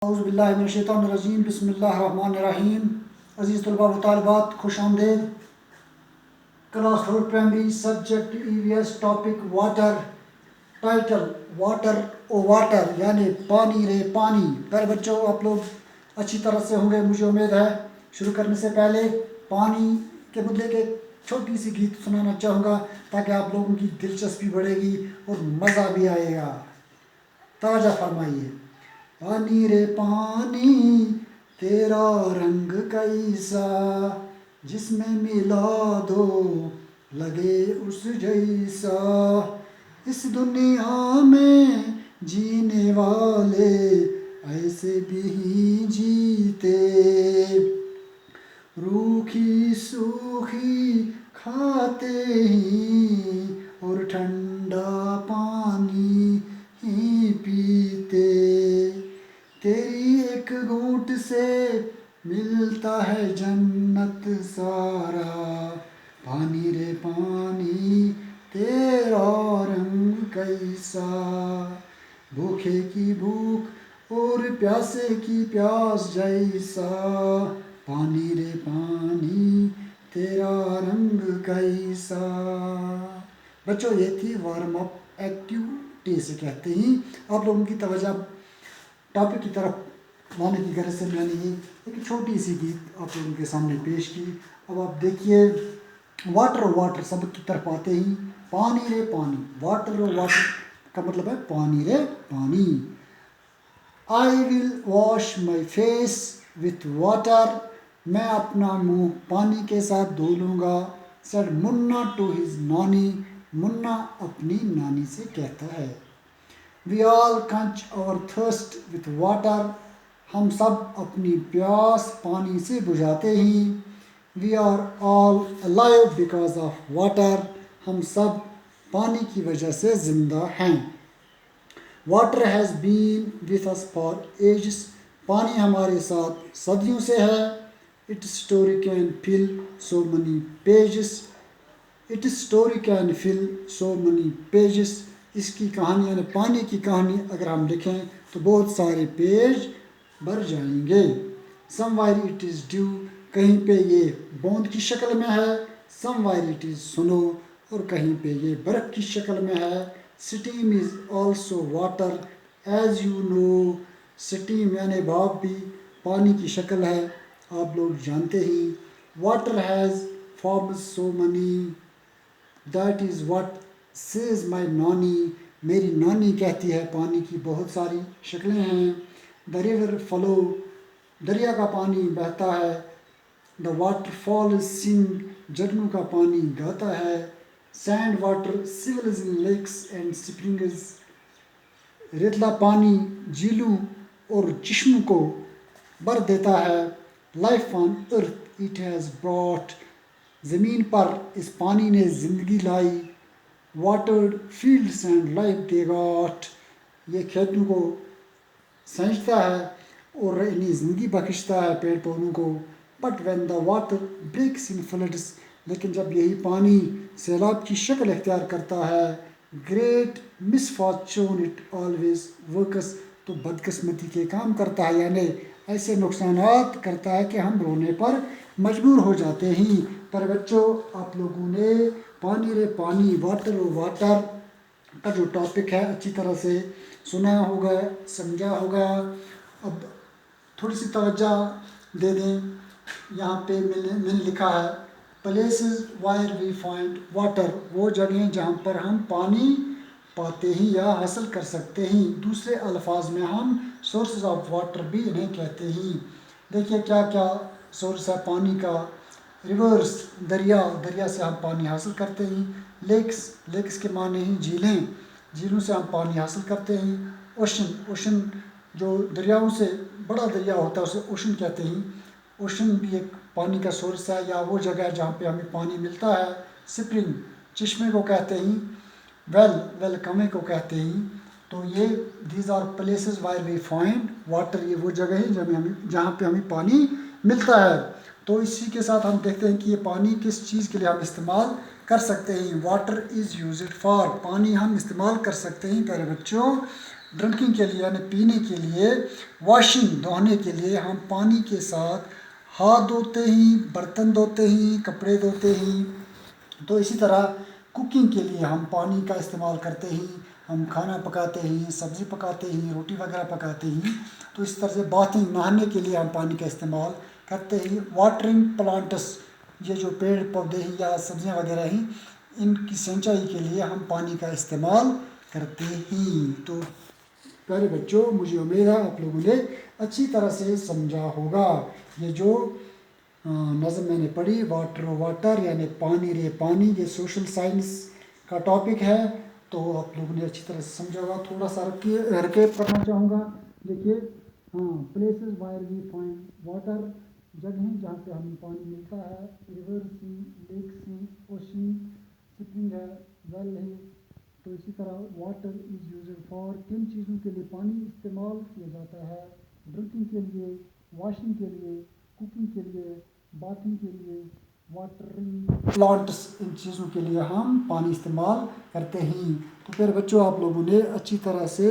اعوذ باللہ من الشیطان الرجیم بسم اللہ الرحمن الرحیم. عزیز طلباء و طالبات خوش آمدید. Class 4 primary subject EVS topic water. Title water او واٹر یعنی پانی رے پانی. پہلے بچوں آپ لوگ اچھی طرح سے ہوں گے مجھے امید ہے. شروع کرنے سے پہلے پانی کے متعلق ایک چھوٹی سی گیت سنانا چاہوں گا تاکہ آپ لوگوں کی دلچسپی بڑھے گی اور مزہ بھی آئے گا. توجہ فرمائیے. پانی رے پانی تیرا رنگ کیسا جس میں ملا دو لگے اس جیسا. اس دنیا میں جینے والے ایسے بھی جیتے روکھی سوکھی کھاتے ہی اور ٹھنڈا پانی ہی پیتے. تیری ایک گھونٹ سے ملتا ہے جنت سارا. پانی رے پانی تیرا رنگ کیسا. بھوکے کی بھوک اور پیاسے کی پیاس جیسا. پانی رے پانی تیرا رنگ کیسا. بچوں یہ تھی وارم اپ ایکٹیویٹی سے کہتے ہیں. آپ لوگوں کی توجہ ٹاپک کی طرف لانے کی غرض سے میں نے یہ ایک چھوٹی سی گیت آپ لوگوں کے سامنے پیش کی. اب آپ دیکھیے واٹر سبق کی طرف آتے ہی. پانی رے پانی. واٹر کا مطلب ہے پانی رے پانی. I will wash my face with water. میں اپنا منہ پانی کے ساتھ دھو لوں گا. said منا to his نانی. منا اپنی نانی سے کہتا ہے. We all quench our thirst with water. ہم سب اپنی پیاس پانی سے بجھاتے ہیں. We are all alive because of water. ہم سب پانی کی وجہ سے زندہ ہیں. Water has been with us for ages. پانی ہمارے ساتھ صدیوں سے ہے. Its story can fill so many pages. Its story can fill so many pages. اس کی کہانی یعنی پانی کی کہانی اگر ہم لکھیں تو بہت سارے پیج بھر جائیں گے. Somewhere it is dew. کہیں پہ یہ بوند کی شکل میں ہے. Somewhere it is snow. اور کہیں پہ یہ برف کی شکل میں ہے. Steam is also water. As you know. Steam یعنی بھاپ بھی پانی کی شکل ہے آپ لوگ جانتے ہی. Water has forms so many. That is what says my نانی. میری نانی کہتی ہے پانی کی بہت ساری شکلیں ہیں. The river flow. دریا کا پانی بہتا ہے. The waterfalls sing. جھرنوں کا پانی گاتا ہے. Sand water swells in lakes and springs. ریتلا پانی جھیلوں اور چشموں کو بھر دیتا ہے. Life on earth it has brought. زمین پر اس پانی نے زندگی لائی. Watered fields and life they got. یہ کھیتوں کو سینچتا ہے اور انہیں زندگی بخشتا ہے پیڑ پودوں کو. But when the water breaks in floods. لیکن جب یہی پانی سیلاب کی شکل اختیار کرتا ہے. Great misfortune it always works. تو بدقسمتی کے کام کرتا ہے یعنی ایسے نقصانات کرتا ہے کہ ہم رونے پر مجبور ہو جاتے ہیں. پر بچوں آپ لوگوں نے پانی رے پانی واٹر و واٹر کا جو ٹاپک ہے اچھی طرح سے سنا ہوگا سمجھا ہوگا. اب تھوڑی سی توجہ دے دیں. یہاں پہ میں نے لکھا ہے places where we find water. وہ جگہیں جہاں پر ہم پانی پاتے ہیں یا حاصل کر سکتے ہیں. دوسرے الفاظ میں ہم سورسز آف واٹر بھی انہیں کہتے ہیں. دیکھیے کیا کیا سورس ہے پانی کا. ریورس دریا سے ہم پانی حاصل کرتے ہیں. لیکس کے معنی ہیں جھیلیں. جھیلوں سے ہم پانی حاصل کرتے ہیں. اوشن جو دریاؤں سے بڑا دریا ہوتا ہے اسے اوشن کہتے ہیں. اوشن بھی ایک پانی کا سورس ہے یا وہ جگہ ہے جہاں پہ ہمیں پانی ملتا ہے. سپرنگ چشمے کو کہتے ہیں. ویل کنویں کو کہتے ہیں. تو یہ these are places where we find water. یہ وہ جگہ ہے جہاں پہ ہمیں پانی ملتا ہے. تو اسی کے ساتھ ہم دیکھتے ہیں کہ یہ پانی کس چیز کے لیے ہم استعمال کر سکتے ہیں. Water is used for. پانی ہم استعمال کر سکتے ہیں پیارے بچوں ڈرنکنگ کے لیے یعنی پینے کے لیے، واشنگ دھونے کے لیے ہم پانی کے ساتھ ہاتھ دھوتے ہیں، برتن دھوتے ہیں، کپڑے دھوتے ہیں۔ تو اسی طرح کوکنگ کے لیے ہم پانی کا استعمال کرتے ہیں، ہم کھانا پکاتے ہیں، سبزی پکاتے ہیں، روٹی وغیرہ پکاتے ہیں۔ تو اس طرح سے باتھنگ نہانے کے لیے ہم پانی کا استعمال کرتے ہیں۔ واٹرنگ پلانٹس، یہ جو پیڑ پودے ہیں یا سبزیاں وغیرہ ہیں، ان کی سینچائی کے لیے ہم پانی کا استعمال کرتے ہیں۔ تو پیارے بچوں، مجھے امید ہے آپ لوگوں نے اچھی طرح سے سمجھا ہوگا۔ یہ جو نظم میں نے پڑھی، واٹر یعنی پانی رے پانی، یہ سوشل سائنس کا ٹاپک ہے، تو آپ لوگوں نے اچھی طرح سے سمجھا ہوگا۔ تھوڑا سا ریکیپ کرنا چاہوں گا۔ دیکھیے، places where we find water, جگہیں جہاں پہ ہمیں پانی ملتا ہے، ریورس ہیں، لیکس ہیں، اوشن، سپرنگ ہے، ویل ہے۔ تو اسی طرح واٹر از یوزڈ فار، کن چیزوں کے لیے پانی استعمال کیا جاتا ہے؟ ڈرنکنگ کے لیے، واشنگ کے لیے، کوکنگ کے لیے، باتھنگ کے لیے، واٹرنگ پلانٹس، ان چیزوں کے لیے ہم پانی استعمال کرتے ہیں۔ تو پھر بچوں، آپ لوگوں نے اچھی طرح سے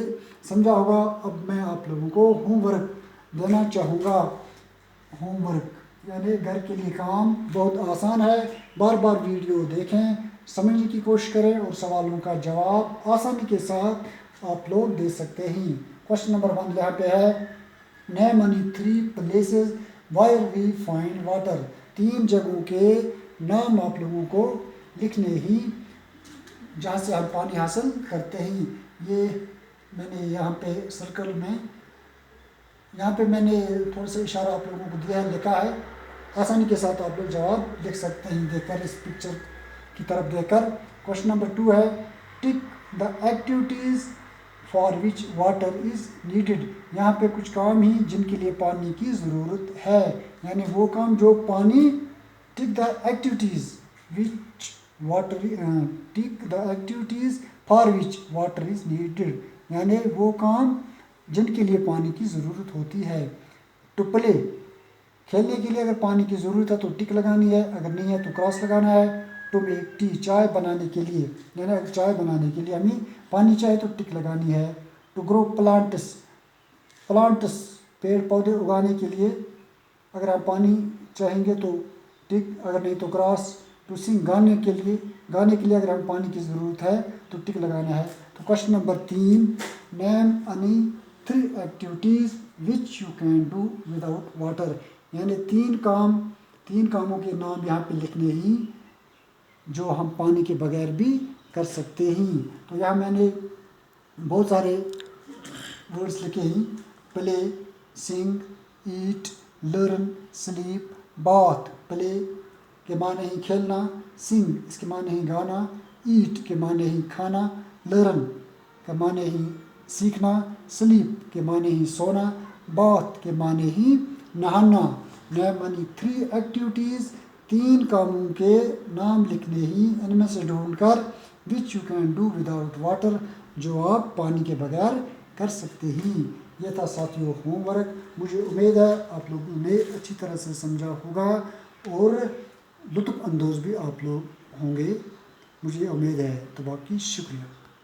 سمجھا ہوگا۔ اب میں آپ لوگوں کو ہوم ورک دینا چاہوں گا۔ ہوم ورک یعنی گھر کے لیے کام بہت آسان ہے۔ بار بار ویڈیو دیکھیں، سمجھنے کی کوشش کریں اور سوالوں کا جواب آسانی کے ساتھ آپ لوگ دے سکتے ہیں۔ کوشچن نمبر 1 یہاں پہ ہے، نیم any 3 places where we find water۔ 3 جگہوں کے نام آپ لوگوں کو لکھنے ہی جہاں سے ہم پانی حاصل کرتے ہیں۔ یہ میں نے یہاں پہ سرکل میں، یہاں پہ میں نے تھوڑا سا اشارہ آپ لوگوں کو دیا ہے، لکھا ہے۔ آسانی کے ساتھ آپ لوگ جواب لکھ سکتے ہیں دیکھ کر، اس پکچر کی طرف دیکھ کر۔ کوشچن نمبر 2 ہے، tick the activities for which water is needed. یہاں پہ کچھ کام ہیں جن کے لیے پانی کی ضرورت ہے، یعنی وہ کام جو پانی، tick the activities which water, tick the activities for which water is needed, یعنی وہ کام جن کے لیے پانی کی ضرورت ہوتی ہے۔ ٹو پلے، کھیلنے کے لیے اگر پانی کی ضرورت ہے تو ٹک لگانی ہے، اگر نہیں ہے تو کراس لگانا ہے۔ ٹو میک ٹی، چائے بنانے کے لیے، یعنی اگر چائے بنانے کے لیے ہمیں پانی چاہیے تو ٹک لگانی ہے۔ ٹو گرو پلانٹس، پلانٹس پیڑ پودے اگانے کے لیے اگر ہم پانی چاہیں گے تو ٹک، اگر نہیں تو کراس۔ ٹو سنگ، گانے کے لیے اگر ہم پانی کی ضرورت ہے تو ٹک لگانا ہے۔ تو question number 3، name any 3 activities which you can do without water, یعنی 3 کاموں کے نام یہاں پہ لکھنے ہی جو ہم پانی کے بغیر بھی کر سکتے ہیں۔ تو یہاں میں نے بہت سارے ورڈز لکھے ہیں، پلے، سنگ، ایٹ، لرن، سلیپ، باتھ۔ پلے کے معنی ہیں کھیلنا، سنگ اس کے معنی ہیں گانا، ایٹ کے معنی ہیں کھانا، لرن کے معنی ہیں سیکھنا، سلیپ کے معنی ہیں سونا، باتھ کے معنی ہیں نہانا۔ نیم any 3 ایکٹیویٹیز، 3 کاموں کے نام لکھنے ہی ان میں سے ڈھونڈ کر which you can do without water, جو آپ پانی کے بغیر کر سکتے ہیں۔ یہ تھا ساتھیوں ہوم ورک۔ مجھے امید ہے آپ لوگوں نے اچھی طرح سے سمجھا ہوگا اور لطف اندوز بھی آپ لوگ ہوں گے، مجھے امید ہے۔ تو باقی شکریہ۔